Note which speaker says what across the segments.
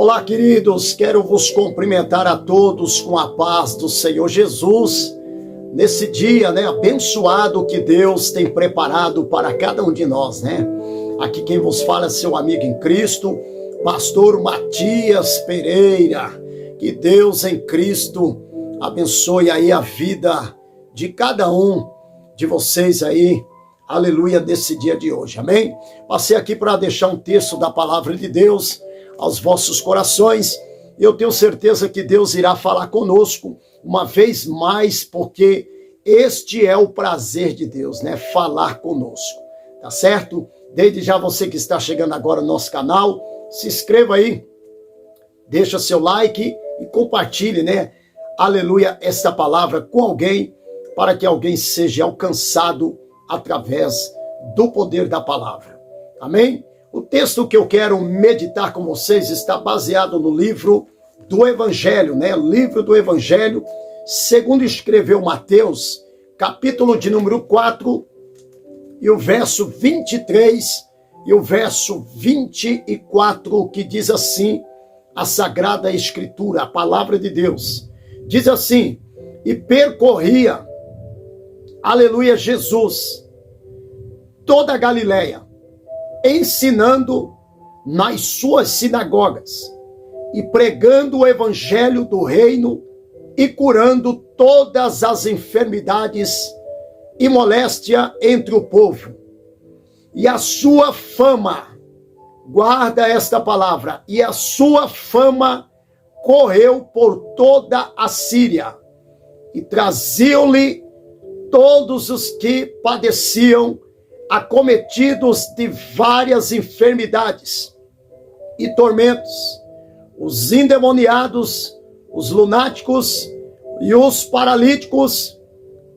Speaker 1: Olá, queridos, quero vos cumprimentar a todos com a paz do Senhor Jesus, nesse dia, abençoado que Deus tem preparado para cada um de nós, Aqui quem vos fala é seu amigo em Cristo, pastor Matias Pereira. Que Deus em Cristo abençoe aí a vida de cada um de vocês aí, aleluia, nesse dia de hoje, amém? Passei aqui para deixar um texto da palavra de Deus aos vossos corações. Eu tenho certeza que Deus irá falar conosco uma vez mais, porque este é o prazer de Deus, falar conosco, tá certo? Desde já você que está chegando agora no nosso canal, se inscreva aí, deixa seu like e compartilhe, aleluia, esta palavra com alguém, para que alguém seja alcançado através do poder da palavra, amém? O texto que eu quero meditar com vocês está baseado no livro do Evangelho, Livro do Evangelho, segundo escreveu Mateus, capítulo de número 4, e o verso 23 e o verso 24, que diz assim, a Sagrada Escritura, a palavra de Deus. Diz assim: e percorria, aleluia, Jesus, toda a Galileia, ensinando nas suas sinagogas e pregando o evangelho do reino e curando todas as enfermidades e moléstia entre o povo. E a sua fama, guarda esta palavra, e a sua fama correu por toda a Síria, e traziam-lhe todos os que padeciam, acometidos de várias enfermidades e tormentos, os endemoniados, os lunáticos e os paralíticos,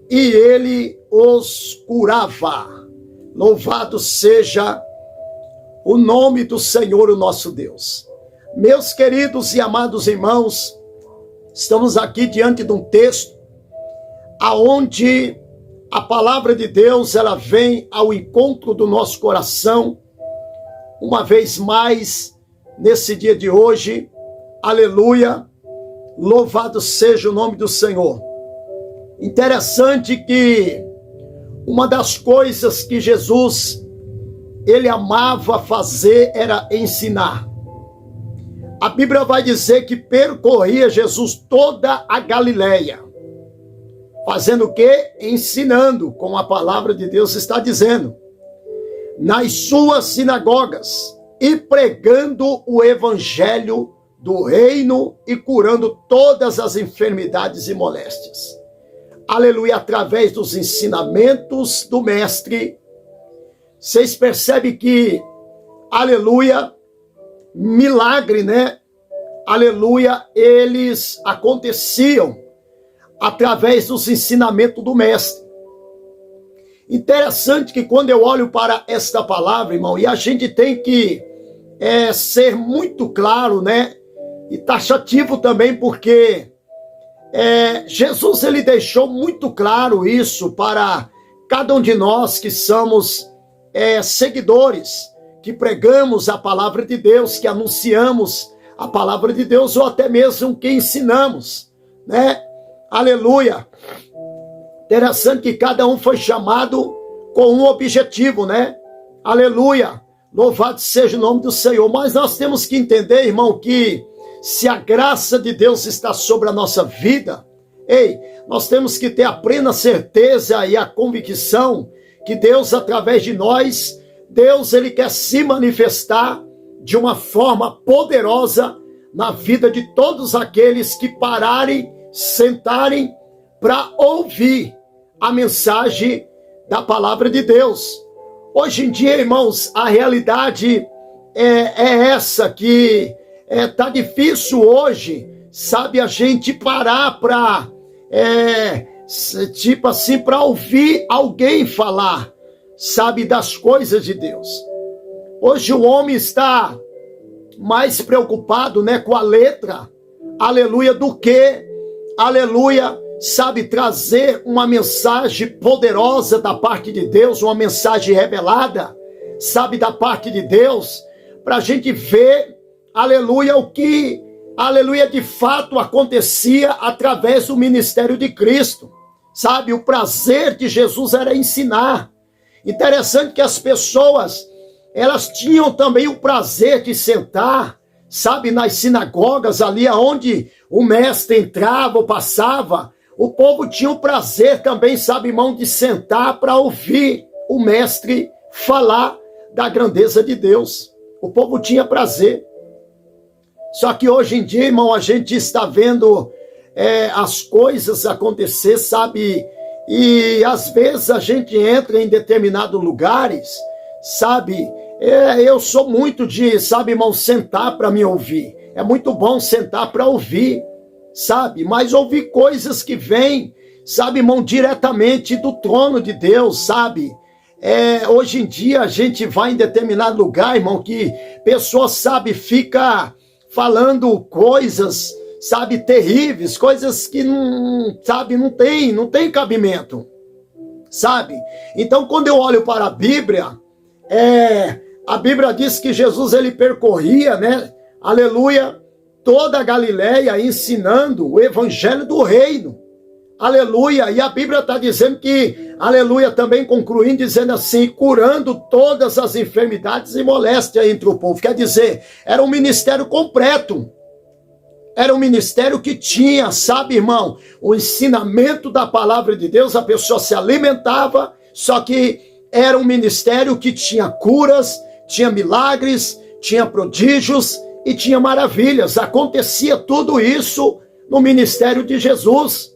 Speaker 1: e ele os curava. Louvado seja o nome do Senhor, o nosso Deus. Meus queridos e amados irmãos, estamos aqui diante de um texto aonde a palavra de Deus, ela vem ao encontro do nosso coração, uma vez mais, nesse dia de hoje, aleluia, louvado seja o nome do Senhor. Interessante que uma das coisas que Jesus, ele amava fazer era ensinar. A Bíblia vai dizer que percorria Jesus toda a Galileia. Fazendo o quê? Ensinando, como a palavra de Deus está dizendo, nas suas sinagogas e pregando o evangelho do reino e curando todas as enfermidades e moléstias. Aleluia, através dos ensinamentos do mestre. Vocês percebem que, aleluia, milagre, aleluia, eles aconteciam através dos ensinamentos do mestre. Interessante que quando eu olho para esta palavra, irmão, e a gente tem que ser muito claro, e taxativo também, porque Jesus, ele deixou muito claro isso para cada um de nós que somos seguidores, que pregamos a palavra de Deus, que anunciamos a palavra de Deus, ou até mesmo que ensinamos, Aleluia. Interessante que cada um foi chamado com um objetivo, Aleluia. Louvado seja o nome do Senhor. Mas nós temos que entender, irmão, que se a graça de Deus está sobre a nossa vida, nós temos que ter a plena certeza e a convicção que Deus, através de nós, Deus, ele quer se manifestar de uma forma poderosa na vida de todos aqueles que pararem, sentarem para ouvir a mensagem da palavra de Deus. Hoje em dia, irmãos, a realidade é essa, que tá difícil hoje, sabe, a gente parar para, tipo assim, para ouvir alguém falar, sabe, das coisas de Deus. Hoje o homem está mais preocupado, com a letra, aleluia, do que, aleluia, sabe, trazer uma mensagem poderosa da parte de Deus, uma mensagem revelada, sabe, da parte de Deus, para a gente ver aleluia, o que, aleluia, de fato acontecia através do ministério de Cristo. Sabe, o prazer de Jesus era ensinar. Interessante que as pessoas, elas tinham também o prazer de sentar, sabe, nas sinagogas, ali onde o mestre entrava ou passava. O povo tinha o prazer também, sabe, irmão, de sentar para ouvir o mestre falar da grandeza de Deus. O povo tinha prazer. Só que hoje em dia, irmão, a gente está vendo as coisas acontecer, sabe? E às vezes a gente entra em determinados lugares, sabe? Eu sou muito de, sabe, irmão, sentar para me ouvir. É muito bom sentar para ouvir, sabe? Mas ouvir coisas que vêm, sabe, irmão, diretamente do trono de Deus, sabe? Hoje em dia a gente vai em determinado lugar, irmão, que pessoas, sabe, fica falando coisas, sabe, terríveis, coisas que não, sabe, não tem cabimento, sabe? Então, quando eu olho para a Bíblia diz que Jesus, ele percorria, né, aleluia, toda a Galileia, ensinando o evangelho do reino, aleluia, e a Bíblia está dizendo que, aleluia, também concluindo, dizendo assim, curando todas as enfermidades e moléstias entre o povo. Quer dizer, era um ministério completo. Era um ministério que tinha, sabe, irmão, o ensinamento da palavra de Deus, a pessoa se alimentava, só que era um ministério que tinha curas, tinha milagres, tinha prodígios e tinha maravilhas. Acontecia tudo isso no ministério de Jesus.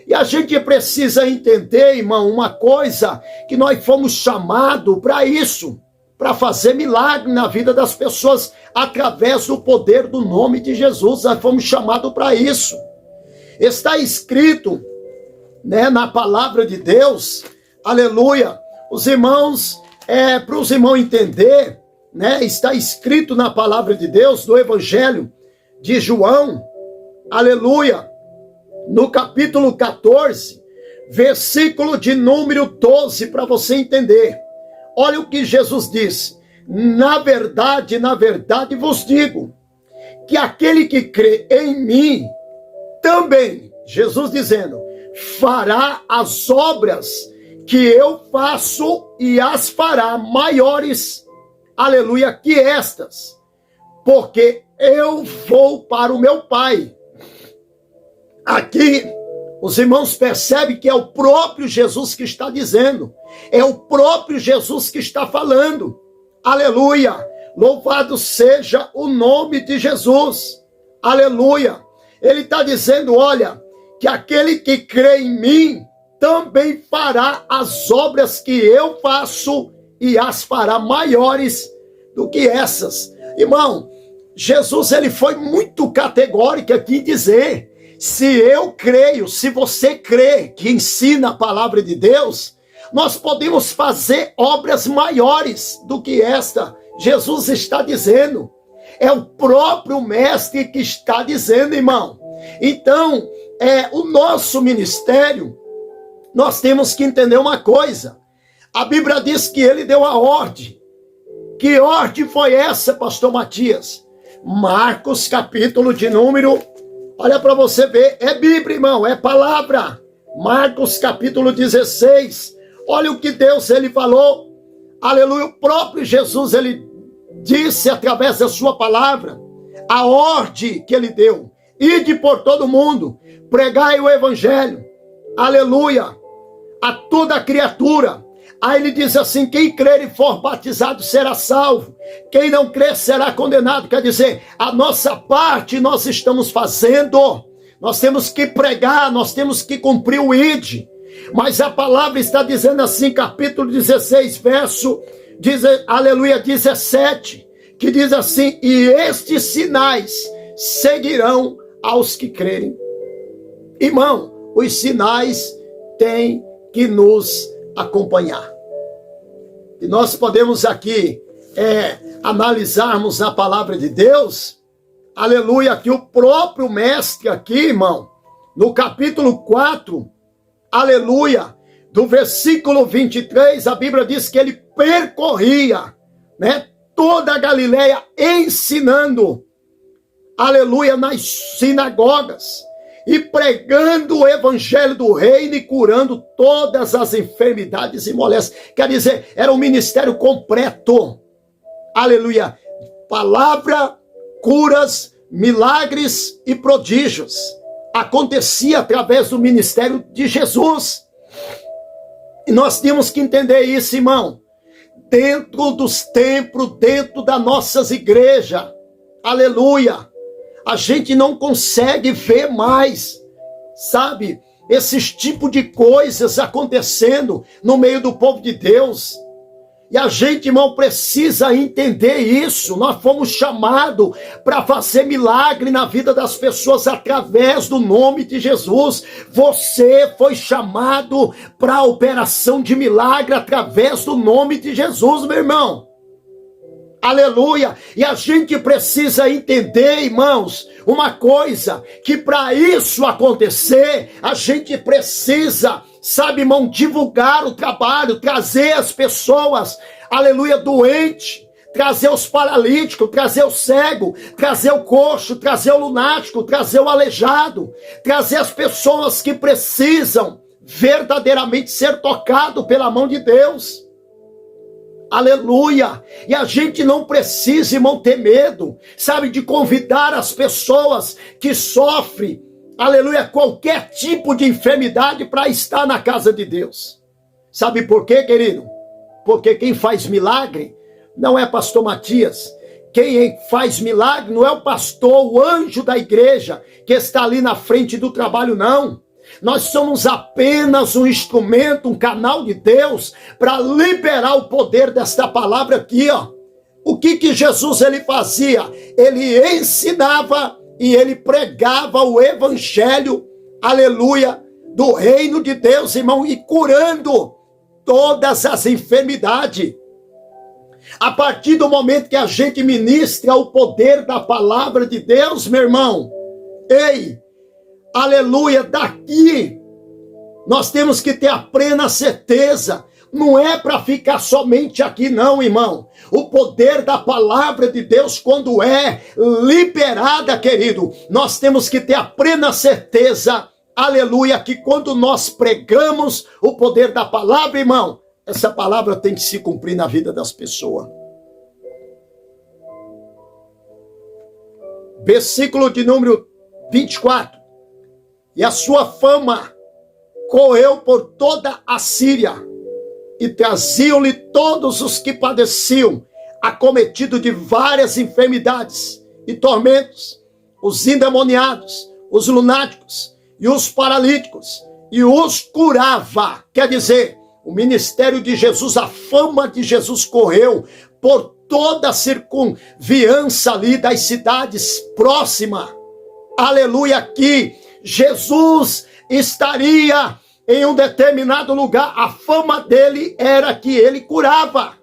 Speaker 1: E a gente precisa entender, irmão, uma coisa, que nós fomos chamados para isso, para fazer milagre na vida das pessoas, através do poder do nome de Jesus. Nós fomos chamados para isso. Está escrito, né, na palavra de Deus, aleluia, os irmãos, para os irmãos entender, né, está escrito na palavra de Deus, no Evangelho de João, aleluia, no capítulo 14, versículo de número 12, para você entender. Olha o que Jesus disse: na verdade vos digo, que aquele que crê em mim, também, Jesus dizendo, fará as obras que eu faço e as fará maiores, aleluia, que estas, porque eu vou para o meu Pai. Aqui, os irmãos percebem que é o próprio Jesus que está dizendo. É o próprio Jesus que está falando. Aleluia. Louvado seja o nome de Jesus. Aleluia. Ele está dizendo, olha, que aquele que crê em mim também fará as obras que eu faço e as fará maiores do que essas. Irmão, Jesus, ele foi muito categórico aqui em dizer: se eu creio, se você crê que ensina a palavra de Deus, nós podemos fazer obras maiores do que esta. Jesus está dizendo. É o próprio mestre que está dizendo, irmão. Então, o nosso ministério, nós temos que entender uma coisa. A Bíblia diz que ele deu a ordem. Que ordem foi essa, pastor Matias? Marcos, capítulo de número... Olha para você ver, é Bíblia, irmão, é palavra. Marcos capítulo 16. Olha o que Deus, ele falou. Aleluia, o próprio Jesus, ele disse através da sua palavra, a ordem que ele deu. Ide por todo mundo, pregai o evangelho. Aleluia, a toda criatura. Aí ele diz assim: quem crer e for batizado será salvo, quem não crer será condenado. Quer dizer, a nossa parte nós estamos fazendo, nós temos que pregar, nós temos que cumprir o ide. Mas a palavra está dizendo assim, capítulo 16, verso, aleluia, 17, que diz assim: e estes sinais seguirão aos que crerem. Irmão, os sinais têm que nos acompanhar. E nós podemos aqui analisarmos a palavra de Deus, aleluia, que o próprio mestre aqui, irmão, no capítulo 4, aleluia, do versículo 23, a Bíblia diz que ele percorria, né, toda a Galileia ensinando, aleluia, nas sinagogas, e pregando o evangelho do reino e curando todas as enfermidades e moléstias. Quer dizer, era um ministério completo. Aleluia. Palavra, curas, milagres e prodígios. Acontecia através do ministério de Jesus. E nós temos que entender isso, irmão. Dentro dos templos, dentro das nossas igrejas. Aleluia. A gente não consegue ver mais, sabe, esses tipos de coisas acontecendo no meio do povo de Deus. E a gente, irmão, precisa entender isso. Nós fomos chamados para fazer milagre na vida das pessoas através do nome de Jesus. Você foi chamado para a operação de milagre através do nome de Jesus, meu irmão. Aleluia! E a gente precisa entender, irmãos, uma coisa, que para isso acontecer, a gente precisa, sabe, irmão, divulgar o trabalho, trazer as pessoas, aleluia, doentes, trazer os paralíticos, trazer o cego, trazer o coxo, trazer o lunático, trazer o aleijado, trazer as pessoas que precisam verdadeiramente ser tocados pela mão de Deus. Aleluia! E a gente não precisa, irmão, ter medo, sabe, de convidar as pessoas que sofrem, aleluia, qualquer tipo de enfermidade para estar na casa de Deus. Sabe por quê, querido? Porque quem faz milagre não é pastor Matias. Quem faz milagre não é o pastor, o anjo da igreja que está ali na frente do trabalho, não. Nós somos apenas um instrumento, um canal de Deus para liberar o poder desta palavra aqui, ó. O que Jesus ele fazia? Ele ensinava e ele pregava o evangelho, aleluia, do reino de Deus, irmão, e curando todas as enfermidades. A partir do momento que a gente ministra o poder da palavra de Deus, meu irmão, ei, aleluia, daqui nós temos que ter a plena certeza, não é para ficar somente aqui não, irmão. O poder da palavra de Deus, quando é liberada, querido, nós temos que ter a plena certeza, aleluia, que quando nós pregamos o poder da palavra, irmão, essa palavra tem que se cumprir na vida das pessoas. Versículo de número 24. E a sua fama correu por toda a Síria, e traziam-lhe todos os que padeciam, acometidos de várias enfermidades e tormentos, os endemoniados, os lunáticos e os paralíticos, e os curava. Quer dizer, o ministério de Jesus, a fama de Jesus correu por toda a circunviança ali das cidades próximas. Aleluia, aqui Jesus estaria em um determinado lugar, a fama dele era que ele curava.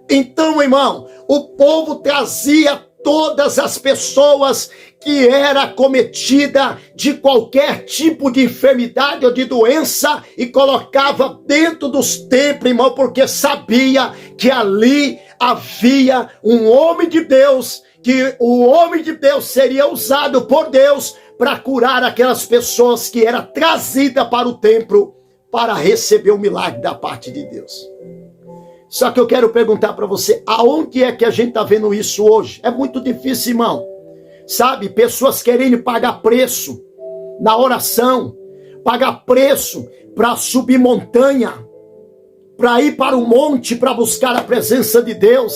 Speaker 1: Então, irmão, o povo trazia todas as pessoas que era acometida de qualquer tipo de enfermidade ou de doença e colocava dentro dos templos, irmão, porque sabia que ali havia um homem de Deus, que o homem de Deus seria usado por Deus para curar aquelas pessoas que eram trazidas para o templo para receber o milagre da parte de Deus. Só que eu quero perguntar para você, aonde é que a gente está vendo isso hoje? É muito difícil, irmão. Sabe, pessoas querendo pagar preço na oração, pagar preço para subir montanha, para ir para o monte para buscar a presença de Deus.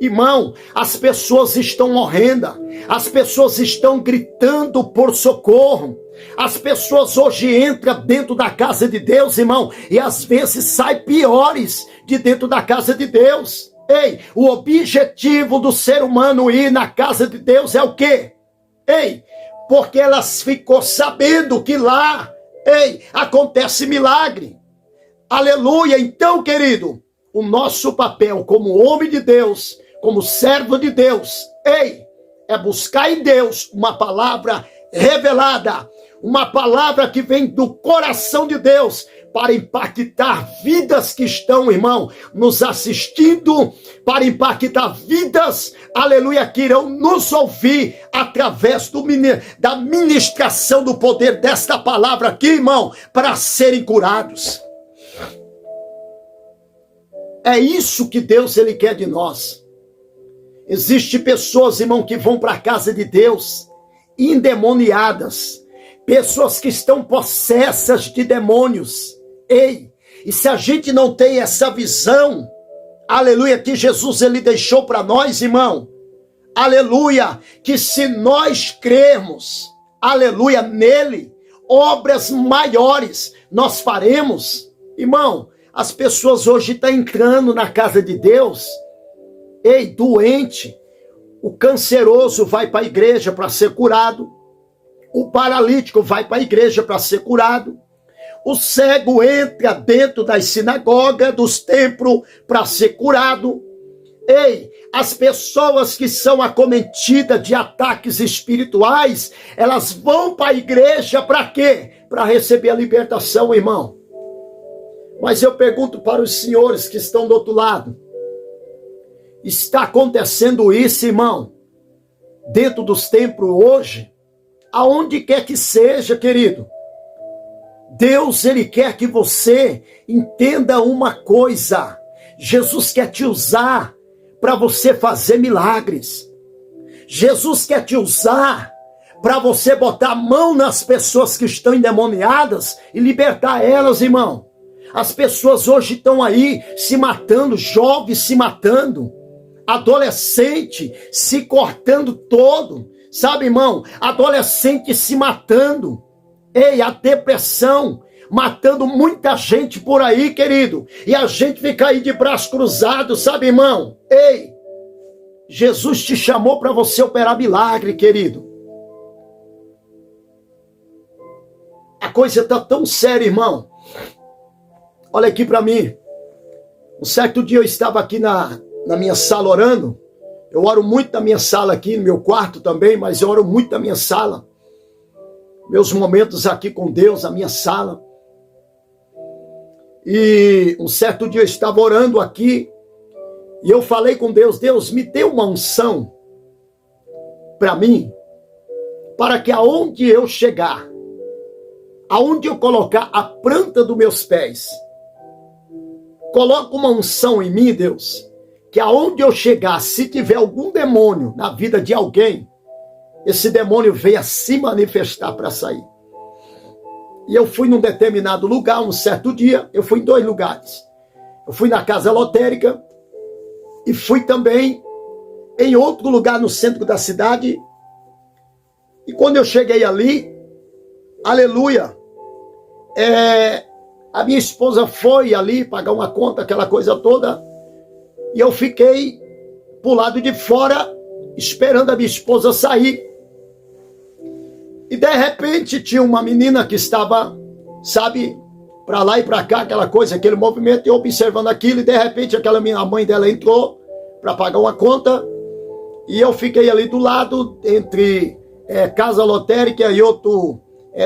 Speaker 1: Irmão, as pessoas estão morrendo, as pessoas estão gritando por socorro, as pessoas hoje entram dentro da casa de Deus, irmão, e às vezes saem piores de dentro da casa de Deus. Ei, o objetivo do ser humano ir na casa de Deus é o quê? Ei, porque elas ficou sabendo que lá, ei, acontece milagre. Aleluia, então, querido, o nosso papel como homem de Deus, como servo de Deus, ei, é buscar em Deus uma palavra revelada, uma palavra que vem do coração de Deus, para impactar vidas que estão, irmão, nos assistindo, para impactar vidas, aleluia, que irão nos ouvir através da ministração do poder desta palavra aqui, irmão, para serem curados. É isso que Deus, ele quer de nós. Existem pessoas, irmão, que vão para a casa de Deus endemoniadas, pessoas que estão possessas de demônios. Ei, e se a gente não tem essa visão, aleluia, que Jesus ele deixou para nós, irmão, aleluia, que se nós crermos, aleluia, nele, obras maiores nós faremos. Irmão, as pessoas hoje estão entrando na casa de Deus, ei, doente, o canceroso vai para a igreja para ser curado, o paralítico vai para a igreja para ser curado, o cego entra dentro das sinagogas, dos templos, para ser curado. Ei, as pessoas que são acometidas de ataques espirituais, elas vão para a igreja para quê? Para receber a libertação, irmão. Mas eu pergunto para os senhores que estão do outro lado, está acontecendo isso, irmão, dentro dos templos hoje? Aonde quer que seja, querido. Deus, ele quer que você entenda uma coisa. Jesus quer te usar para você fazer milagres. Jesus quer te usar para você botar a mão nas pessoas que estão endemoniadas e libertar elas, irmão. As pessoas hoje estão aí se matando, jovens se matando, adolescente se cortando todo, sabe, irmão? Adolescente se matando. Ei, a depressão matando muita gente por aí, querido. E a gente fica aí de braços cruzados, sabe, irmão? Ei, Jesus te chamou para você operar milagre, querido. A coisa está tão séria, irmão. Olha aqui para mim. Um certo dia eu estava aqui na minha sala orando. Eu oro muito na minha sala aqui, no meu quarto também, mas eu oro muito na minha sala. Meus momentos aqui com Deus, a minha sala. E um certo dia eu estava orando aqui, e eu falei com Deus, Deus, me dê uma unção para mim, para que aonde eu chegar, aonde eu colocar a planta dos meus pés, coloca uma unção em mim, Deus, que aonde eu chegar, se tiver algum demônio na vida de alguém, esse demônio venha se manifestar para sair. E eu fui num determinado lugar, um certo dia, eu fui em 2 lugares. Eu fui na casa lotérica e fui também em outro lugar no centro da cidade. E quando eu cheguei ali, aleluia, a minha esposa foi ali pagar uma conta, aquela coisa toda, e eu fiquei pro lado de fora, esperando a minha esposa sair. E de repente tinha uma menina que estava, sabe, para lá e para cá, aquela coisa, aquele movimento, e eu observando aquilo, e de repente a mãe dela entrou para pagar uma conta, e eu fiquei ali do lado, entre casa lotérica e outro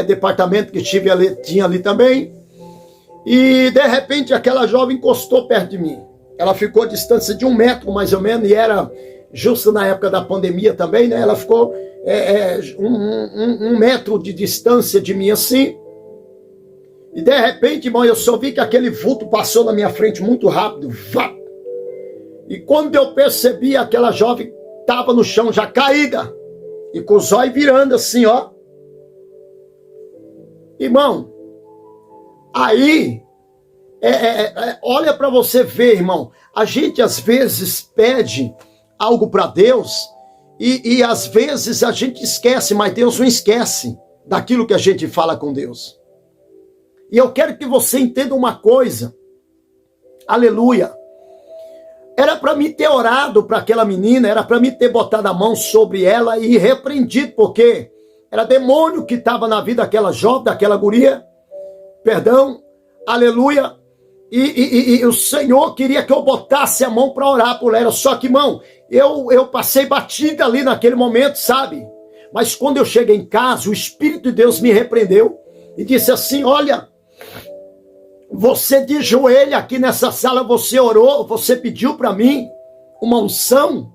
Speaker 1: departamento que tinha ali também, e de repente aquela jovem encostou perto de mim. Ela ficou a distância de 1 metro, mais ou menos, e era justo na época da pandemia também, né? Ela ficou 1 metro de distância de mim assim. E de repente, irmão, eu só vi que aquele vulto passou na minha frente muito rápido. Vá! E quando eu percebi, aquela jovem estava no chão já caída. E com os olhos virando assim, ó. Irmão, aí, olha para você ver, irmão. A gente às vezes pede algo para Deus e às vezes a gente esquece, mas Deus não esquece daquilo que a gente fala com Deus. E eu quero que você entenda uma coisa. Aleluia. Era para mim ter orado para aquela menina, era para mim ter botado a mão sobre ela e repreendido, porque era demônio que estava na vida daquela jovem, daquela guria. Perdão. Aleluia. E o Senhor queria que eu botasse a mão para orar por ela. Só que, irmão, eu passei batida ali naquele momento, sabe? Mas quando eu cheguei em casa, o Espírito de Deus me repreendeu e disse assim, olha, Você de joelho aqui nessa sala, você orou, você pediu para mim uma unção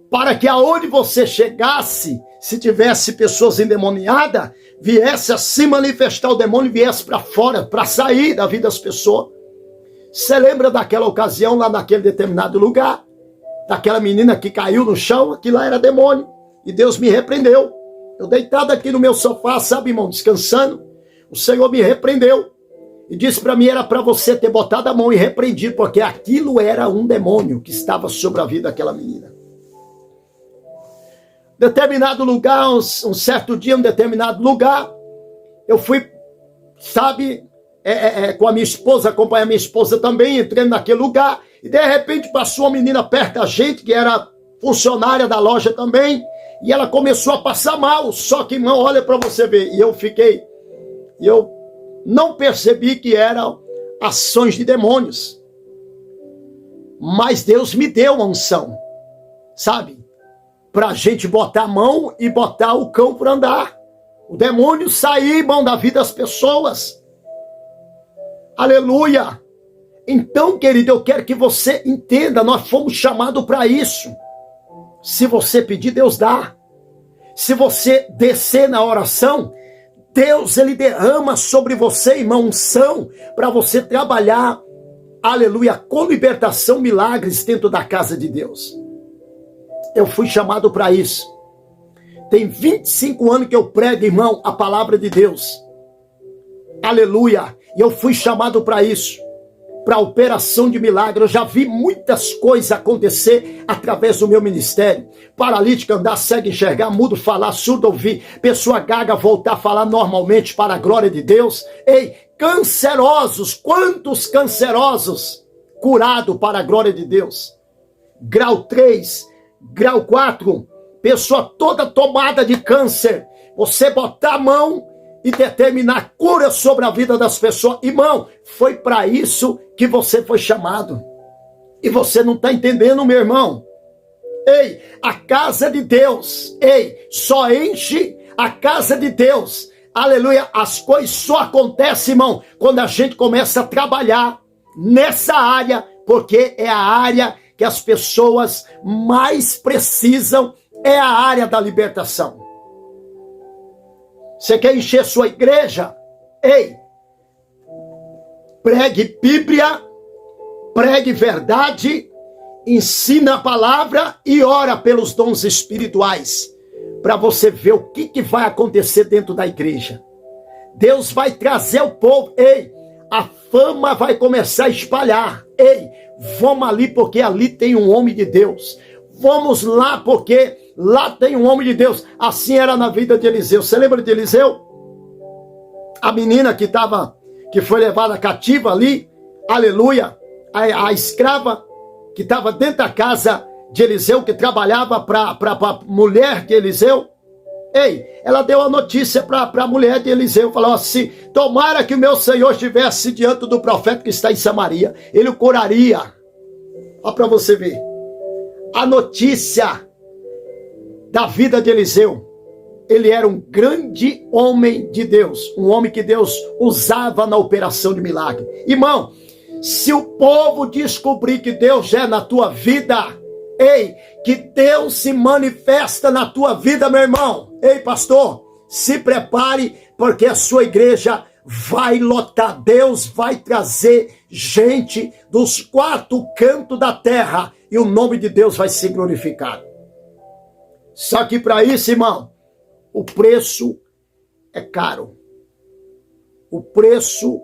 Speaker 1: para que aonde você chegasse, se tivesse pessoas endemoniadas, viesse a se manifestar o demônio e viesse para fora, para sair da vida das pessoas. Você lembra daquela ocasião lá naquele determinado lugar? Daquela menina que caiu no chão, aquilo lá era demônio. E Deus me repreendeu. Eu deitado aqui no meu sofá, sabe, irmão, descansando. O Senhor me repreendeu. E disse para mim, era para você ter botado a mão e repreendido, porque aquilo era um demônio que estava sobre a vida daquela menina. Determinado lugar, um certo dia, um determinado lugar, eu fui, sabe, com a minha esposa, acompanhar a minha esposa também, entrei naquele lugar, e de repente passou uma menina perto da gente, que era funcionária da loja também, e ela começou a passar mal, só que, irmão, olha para você ver, e eu não percebi que eram ações de demônios, mas Deus me deu uma unção, sabe? Para a gente botar a mão e botar o cão para andar. O demônio sair, irmão, da vida das pessoas. Aleluia! Então, querido, eu quero que você entenda, nós fomos chamados para isso. Se você pedir, Deus dá. Se você descer na oração, Deus, ele derrama sobre você, irmão, unção para você trabalhar, aleluia, com libertação, milagres dentro da casa de Deus. Eu fui chamado para isso. Tem 25 anos que eu prego, irmão, a palavra de Deus. Aleluia. E eu fui chamado para isso. Para operação de milagre. Eu já vi muitas coisas acontecer através do meu ministério. Paralítico andar, cego enxergar, mudo falar, surdo ouvir. Pessoa gaga voltar a falar normalmente para a glória de Deus. Ei, cancerosos, quantos cancerosos curados para a glória de Deus. Grau 3, grau 4, pessoa toda tomada de câncer, você botar a mão e determinar cura sobre a vida das pessoas. Irmão, foi para isso que você foi chamado. E você não está entendendo, meu irmão. Ei, a casa de Deus, só enche a casa de Deus. Aleluia, as coisas só acontecem, irmão, quando a gente começa a trabalhar nessa área, porque é a área que as pessoas mais precisam, é a área da libertação. Você quer encher sua igreja? Pregue Bíblia, pregue verdade, ensina a palavra e ora pelos dons espirituais, para você ver o que vai acontecer dentro da igreja. Deus vai trazer o povo, a fama vai começar a espalhar. Vamos ali porque ali tem um homem de Deus. Vamos lá porque lá tem um homem de Deus. Assim era na vida de Eliseu. Você lembra de Eliseu? A menina que foi levada cativa ali, aleluia, a escrava que estava dentro da casa de Eliseu, que trabalhava para a mulher de Eliseu. Ela deu a notícia para a mulher de Eliseu, falou assim, tomara que o meu Senhor estivesse diante do profeta que está em Samaria, ele o curaria. Olha para você ver, a notícia da vida de Eliseu, ele era um grande homem de Deus, um homem que Deus usava na operação de milagre. Irmão, se o povo descobrir que Deus é na tua vida, que Deus se manifesta na tua vida, meu irmão. Pastor, se prepare, porque a sua igreja vai lotar. Deus vai trazer gente dos 4 cantos da terra e o nome de Deus vai ser glorificado. Só que para isso, irmão, o preço é caro. O preço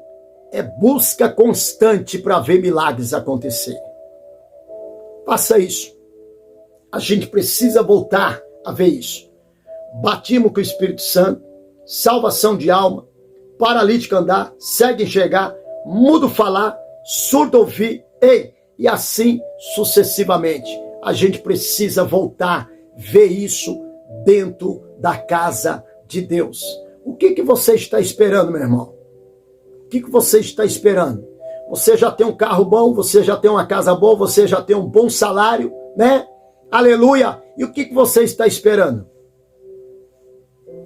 Speaker 1: é busca constante para ver milagres acontecer. Faça isso. A gente precisa voltar a ver isso. Batismo com o Espírito Santo, salvação de alma, paralítico andar, cego enxergar, mudo falar, surdo ouvir, e assim sucessivamente. A gente precisa voltar, ver isso dentro da casa de Deus. O que você está esperando, meu irmão? O que você está esperando? Você já tem um carro bom, você já tem uma casa boa, você já tem um bom salário, né? Aleluia! E o que você está esperando?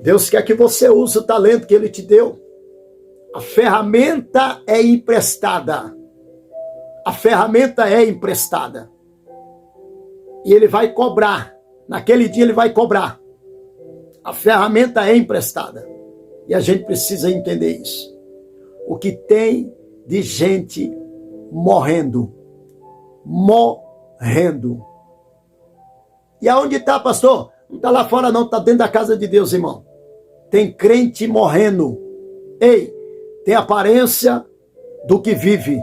Speaker 1: Deus quer que você use o talento que Ele te deu. A ferramenta é emprestada. A ferramenta é emprestada. E ele vai cobrar. Naquele dia ele vai cobrar. A ferramenta é emprestada. E a gente precisa entender isso. O que tem de gente morrendo. Morrendo. E aonde está, pastor? Não está lá fora não, está dentro da casa de Deus, irmão. Tem crente morrendo. Ei, tem aparência do que vive.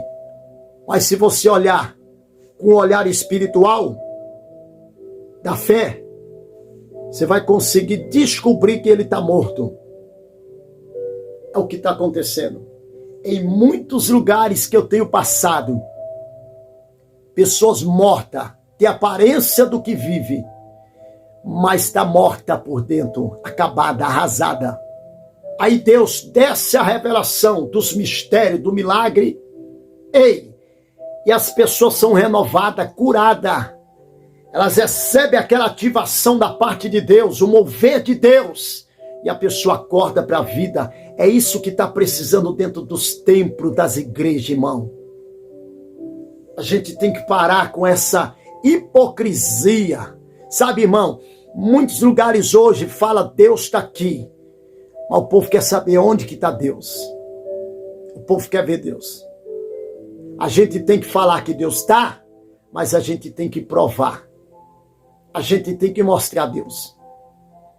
Speaker 1: Mas se você olhar com um olhar espiritual, da fé, você vai conseguir descobrir que ele está morto. É o que está acontecendo. Em muitos lugares que eu tenho passado, pessoas mortas, tem aparência do que vive, mas está morta por dentro, acabada, arrasada. Aí Deus desce a revelação dos mistérios, do milagre, e as pessoas são renovadas, curadas. Elas recebem aquela ativação da parte de Deus, o mover de Deus, e a pessoa acorda para a vida. É isso que está precisando dentro dos templos das igrejas, irmão. A gente tem que parar com essa hipocrisia. Sabe, irmão, muitos lugares hoje fala Deus está aqui, mas o povo quer saber onde que está Deus. O povo quer ver Deus. A gente tem que falar que Deus está, mas a gente tem que provar. A gente tem que mostrar Deus.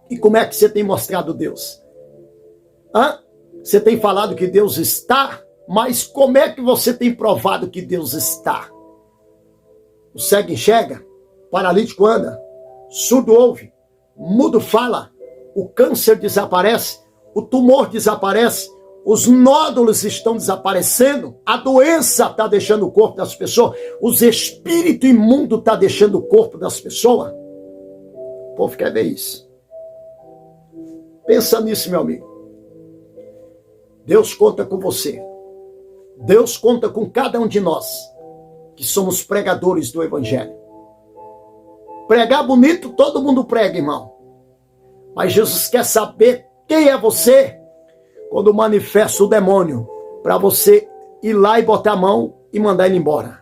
Speaker 1: E como é que você tem mostrado Deus? Você tem falado que Deus está, mas como é que você tem provado que Deus está? O cego enxerga, o paralítico anda, surdo ouve, mudo fala, o câncer desaparece, o tumor desaparece, os nódulos estão desaparecendo, a doença está deixando o corpo das pessoas, os espíritos imundos estão deixando o corpo das pessoas. O povo quer ver isso. Pensa nisso, meu amigo. Deus conta com você. Deus conta com cada um de nós, que somos pregadores do Evangelho. Pregar bonito, todo mundo prega, irmão. Mas Jesus quer saber quem é você quando manifesta o demônio, para você ir lá e botar a mão e mandar ele embora.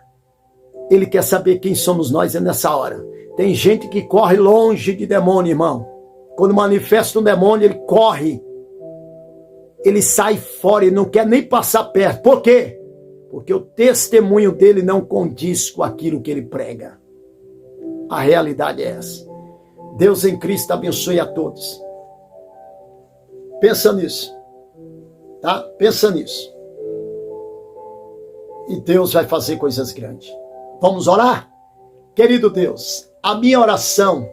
Speaker 1: Ele quer saber quem somos nós nessa hora. Tem gente que corre longe de demônio, irmão. Quando manifesta um demônio, ele corre. Ele sai fora e não quer nem passar perto. Por quê? Porque o testemunho dele não condiz com aquilo que ele prega. A realidade é essa. Deus em Cristo abençoe a todos. Pensa nisso. Tá? Pensa nisso. E Deus vai fazer coisas grandes. Vamos orar? Querido Deus, a minha oração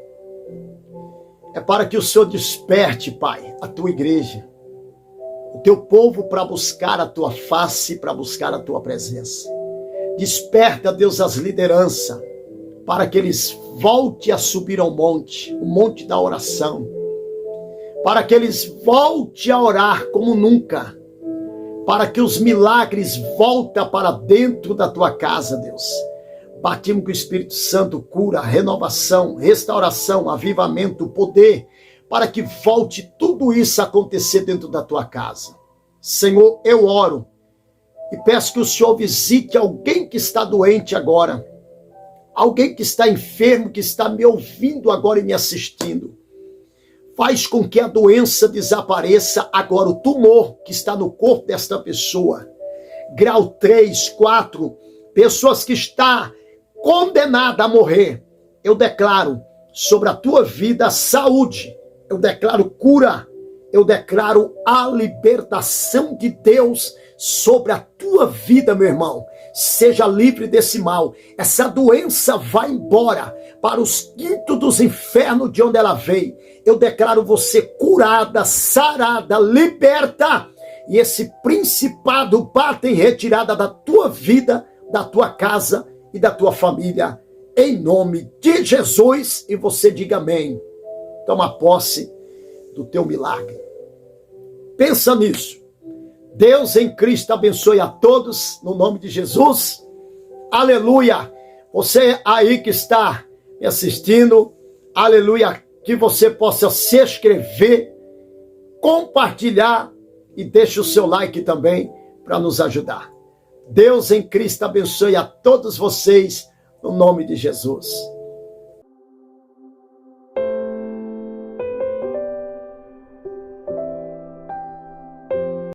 Speaker 1: é para que o Senhor desperte, Pai, a tua igreja, o teu povo para buscar a tua face, para buscar a tua presença. Desperta, Deus, as lideranças, para que eles voltem a subir ao monte, o monte da oração, para que eles voltem a orar como nunca, para que os milagres voltem para dentro da tua casa, Deus. Batimos com o Espírito Santo, cura, renovação, restauração, avivamento, poder, para que volte tudo isso a acontecer dentro da tua casa. Senhor, eu oro e peço que o Senhor visite alguém que está doente agora, alguém que está enfermo, que está me ouvindo agora e me assistindo. Faz com que a doença desapareça agora, o tumor que está no corpo desta pessoa. Grau 3, 4, pessoas que estão condenadas a morrer. Eu declaro sobre a tua vida saúde. Eu declaro cura. Eu declaro a libertação de Deus sobre a tua vida, meu irmão. Seja livre desse mal. Essa doença vai embora para os quintos dos infernos de onde ela veio. Eu declaro você curada, sarada, liberta. E esse principado bate em retirada da tua vida, da tua casa e da tua família. Em nome de Jesus. E você diga amém. Toma posse do teu milagre. Pensa nisso. Deus em Cristo abençoe a todos, no nome de Jesus. Aleluia. Você aí que está me assistindo, aleluia, que você possa se inscrever, compartilhar e deixe o seu like também para nos ajudar. Deus em Cristo abençoe a todos vocês, no nome de Jesus.